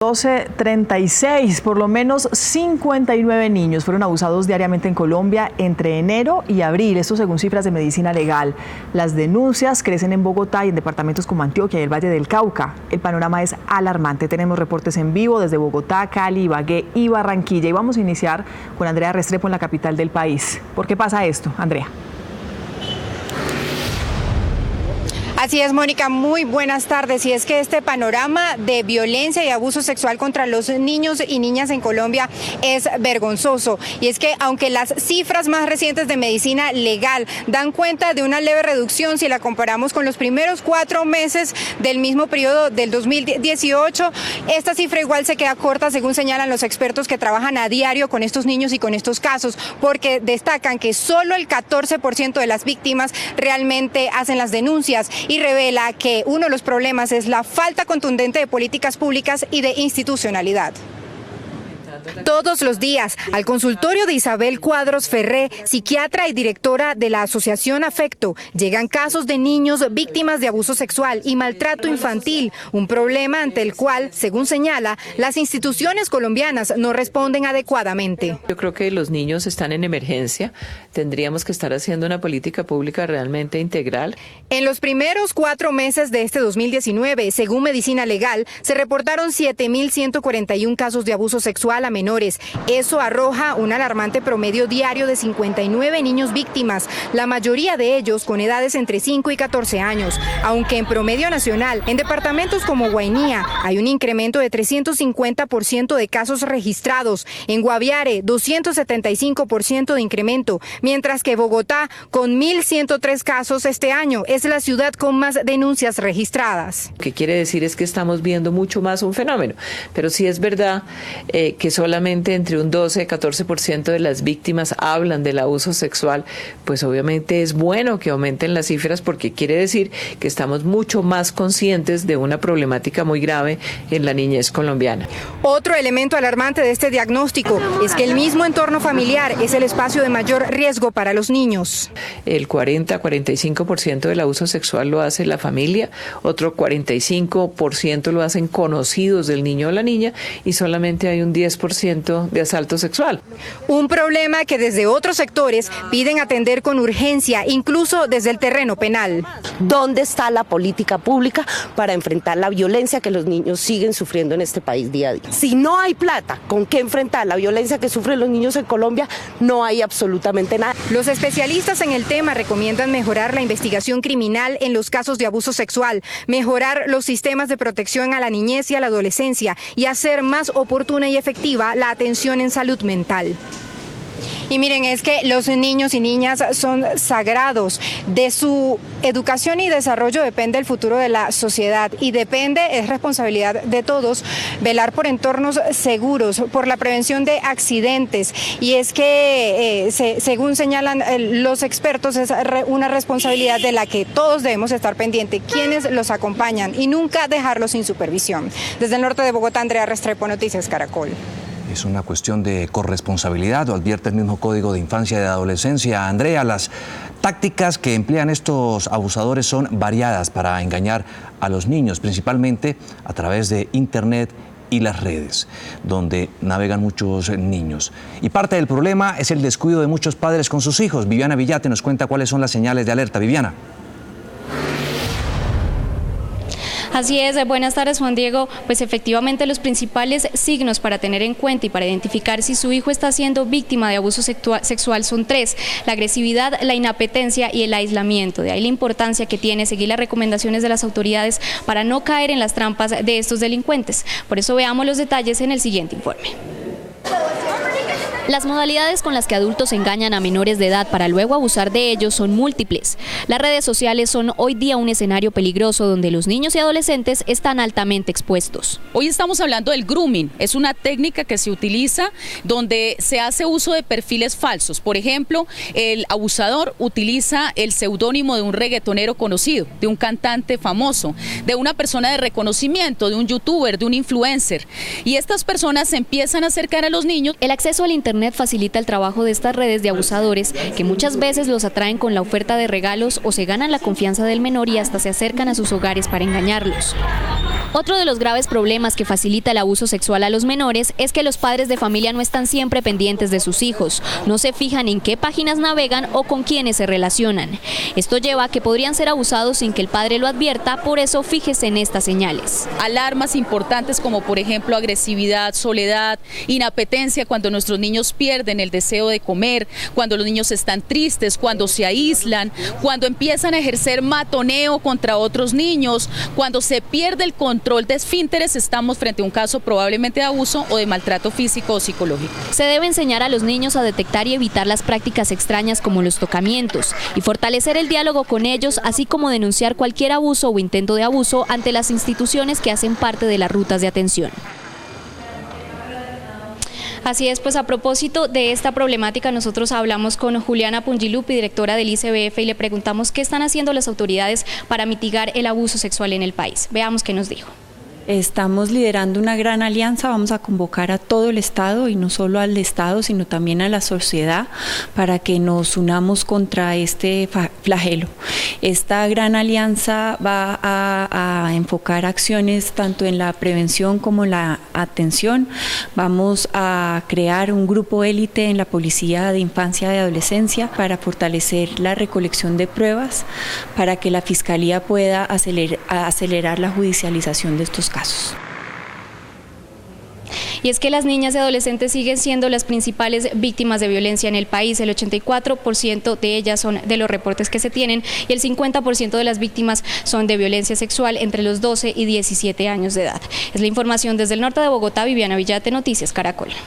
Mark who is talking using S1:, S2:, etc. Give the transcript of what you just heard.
S1: 12:36, por lo menos 59 niños fueron abusados diariamente en Colombia entre enero y abril, esto según cifras de Medicina Legal. Las denuncias crecen en Bogotá y en departamentos como Antioquia y el Valle del Cauca. El panorama es alarmante. Tenemos reportes en vivo desde Bogotá, Cali, Ibagué y Barranquilla. Y vamos a iniciar con Andrea Restrepo en la capital del país. ¿Por qué pasa esto, Andrea?
S2: Así es, Mónica, muy buenas tardes. Y es que este panorama de violencia y abuso sexual contra los niños y niñas en Colombia es vergonzoso. Y es que aunque las cifras más recientes de Medicina Legal dan cuenta de una leve reducción si la comparamos con los primeros 4 meses del mismo periodo del 2018, esta cifra igual se queda corta según señalan los expertos que trabajan a diario con estos niños y con estos casos, porque destacan que solo el 14% de las víctimas realmente hacen las denuncias. Y revela que uno de los problemas es la falta contundente de políticas públicas y de institucionalidad. Todos los días, al consultorio de Isabel Cuadros Ferré, psiquiatra y directora de la Asociación Afecto, llegan casos de niños víctimas de abuso sexual y maltrato infantil, un problema ante el cual, según señala, las instituciones colombianas no responden adecuadamente.
S3: Yo creo que los niños están en emergencia, tendríamos que estar haciendo una política pública realmente integral.
S2: En los primeros 4 meses de este 2019, según Medicina Legal, se reportaron 7.141 casos de abuso sexual a menores. Eso arroja un alarmante promedio diario de 59 niños víctimas, la mayoría de ellos con edades entre 5 y 14 años, aunque en promedio nacional, en departamentos como Guainía, hay un incremento de 350% de casos registrados, en Guaviare 275% de incremento, mientras que Bogotá, con 1.103 casos este año, es la ciudad con más denuncias registradas.
S3: Lo que quiere decir es que estamos viendo mucho más un fenómeno, pero sí es verdad que solamente entre un 12-14% de las víctimas hablan del abuso sexual, pues obviamente es bueno que aumenten las cifras porque quiere decir que estamos mucho más conscientes de una problemática muy grave en la niñez colombiana.
S2: Otro elemento alarmante de este diagnóstico es que el mismo entorno familiar es el espacio de mayor riesgo para los niños.
S3: El 40-45% del abuso sexual lo hace la familia, otro 45% lo hacen conocidos del niño o la niña y solamente hay un 10% de asalto sexual.
S2: Un problema que desde otros sectores piden atender con urgencia, incluso desde el terreno penal.
S4: ¿Dónde está la política pública para enfrentar la violencia que los niños siguen sufriendo en este país día a día? Si no hay plata con qué enfrentar la violencia que sufren los niños en Colombia, no hay absolutamente nada.
S2: Los especialistas en el tema recomiendan mejorar la investigación criminal en los casos de abuso sexual, mejorar los sistemas de protección a la niñez y a la adolescencia y hacer más oportuna y efectiva la atención en salud mental. Y miren, es que los niños y niñas son sagrados. De su educación y desarrollo depende el futuro de la sociedad y es responsabilidad de todos velar por entornos seguros, por la prevención de accidentes. Y es que, según señalan los expertos, es una responsabilidad de la que todos debemos estar pendientes, quienes los acompañan y nunca dejarlos sin supervisión. Desde el norte de Bogotá, Andrea Restrepo, Noticias Caracol.
S5: Es una cuestión de corresponsabilidad, lo advierte el mismo Código de Infancia y de Adolescencia. Andrea, las tácticas que emplean estos abusadores son variadas para engañar a los niños, principalmente a través de Internet y las redes, donde navegan muchos niños. Y parte del problema es el descuido de muchos padres con sus hijos. Viviana Villate nos cuenta cuáles son las señales de alerta. Viviana.
S6: Así es, buenas tardes Juan Diego. Pues efectivamente los principales signos para tener en cuenta y para identificar si su hijo está siendo víctima de abuso sexual son 3: la agresividad, la inapetencia y el aislamiento. De ahí la importancia que tiene seguir las recomendaciones de las autoridades para no caer en las trampas de estos delincuentes. Por eso veamos los detalles en el siguiente informe. Las modalidades con las que adultos engañan a menores de edad para luego abusar de ellos son múltiples. Las redes sociales son hoy día un escenario peligroso donde los niños y adolescentes están altamente expuestos.
S7: Hoy estamos hablando del grooming. Es una técnica que se utiliza donde se hace uso de perfiles falsos. Por ejemplo, el abusador utiliza el seudónimo de un reggaetonero conocido, de un cantante famoso, de una persona de reconocimiento, de un youtuber, de un influencer. Y estas personas se empiezan a acercar a los niños.
S6: El acceso al internet Internet facilita el trabajo de estas redes de abusadores que muchas veces los atraen con la oferta de regalos o se ganan la confianza del menor y hasta se acercan a sus hogares para engañarlos. Otro de los graves problemas que facilita el abuso sexual a los menores es que los padres de familia no están siempre pendientes de sus hijos, no se fijan en qué páginas navegan o con quiénes se relacionan. Esto lleva a que podrían ser abusados sin que el padre lo advierta, por eso fíjese en estas señales.
S7: Alarmas importantes como por ejemplo agresividad, soledad, inapetencia cuando nuestros niños pierden el deseo de comer, cuando los niños están tristes, cuando se aíslan, cuando empiezan a ejercer matoneo contra otros niños, cuando se pierde el control de esfínteres, estamos frente a un caso probablemente de abuso o de maltrato físico o psicológico.
S6: Se debe enseñar a los niños a detectar y evitar las prácticas extrañas como los tocamientos y fortalecer el diálogo con ellos, así como denunciar cualquier abuso o intento de abuso ante las instituciones que hacen parte de las rutas de atención. Así es, pues a propósito de esta problemática nosotros hablamos con Juliana Pungilupi, directora del ICBF, y le preguntamos qué están haciendo las autoridades para mitigar el abuso sexual en el país. Veamos qué nos dijo.
S8: Estamos liderando una gran alianza, vamos a convocar a todo el Estado y no solo al Estado, sino también a la sociedad para que nos unamos contra este flagelo. Esta gran alianza va a enfocar acciones tanto en la prevención como en la atención. Vamos a crear un grupo élite en la Policía de Infancia y Adolescencia para fortalecer la recolección de pruebas, para que la Fiscalía pueda acelerar la judicialización de estos casos.
S6: Y es que las niñas y adolescentes siguen siendo las principales víctimas de violencia en el país. El 84% de ellas son de los reportes que se tienen y el 50% de las víctimas son de violencia sexual entre los 12 y 17 años de edad. Es la información desde el norte de Bogotá. Viviana Villate, Noticias Caracol.